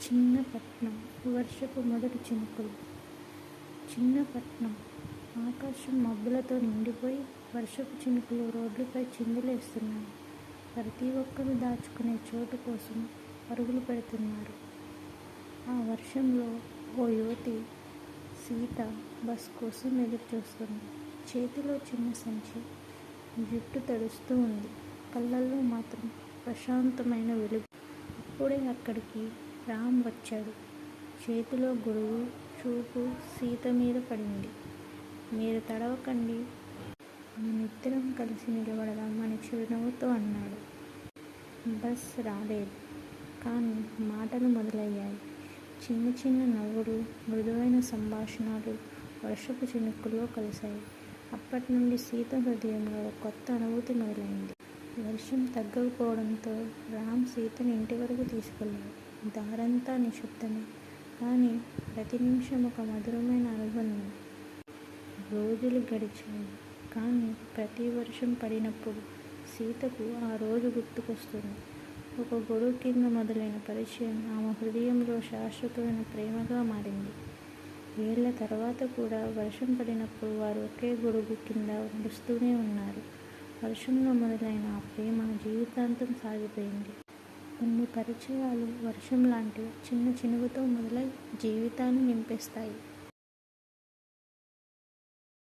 చిన్న పట్నం. వర్షపు మొదటి చినుకులు. చిన్న పట్నం. ఆకాశం మబ్బులతో నిండిపోయి వర్షపు చినుకులు రోడ్లపై చిందులేస్తున్నాయి. ప్రతి ఒక్కరూ దాచుకునే చోటు కోసం పరుగులు పెడుతున్నారు. ఆ వర్షంలో ఓ యువతి సీత బస్ కోసం ఎదురుచూస్తుంది. చేతిలో చిన్న సంచి, జుట్టు తడుస్తూ ఉంది. కళ్ళల్లో మాత్రం ప్రశాంతమైన వెలుగు. అప్పుడే అక్కడికి రామ్ వచ్చాడు. చేతిలో గొడుగు. చూపు సీత మీద పడింది. మీరు తడవకండి, మనిద్దరం కలిసి నిలబడదాం అని చిరునవ్వుతో అన్నాడు. బస్ రాలేదు, కానీ మాటలు మొదలయ్యాయి. చిన్న చిన్న నవ్వులు, మృదువైన సంభాషణలు వర్షపు చినుకుల్లో కలిశాయి. అప్పటి నుండి సీత హృదయంలో ఒక కొత్త అనుభూతి మొదలైంది. వర్షం తగ్గకపోవడంతో రామ్ సీతను ఇంటి వరకు తీసుకెళ్ళాడు. దారంతా నిశ్శబ్దమే, కానీ ప్రతి నిమిషం ఒక మధురమైన అనుబంధం. రోజులు గడిచాయి, కానీ ప్రతి వర్షం పడినప్పుడు సీతకు ఆ రోజు గుర్తుకొస్తుంది. ఒక గొడుగు కింద మొదలైన పరిచయం ఆమె హృదయంలో శాశ్వతమైన ప్రేమగా మారింది. ఏళ్ల తర్వాత కూడా వర్షం పడినప్పుడు వారు ఒకే గొడుగు కింద నడుస్తూనే ఉన్నారు. వర్షంలో మొదలైన ఆ ప్రేమ జీవితాంతం సాగిపోయింది. కొన్ని పరిచయాలు వర్షం లాంటి చిన్న చినుకుతో మొదలై జీవితాన్ని నింపేస్తాయి.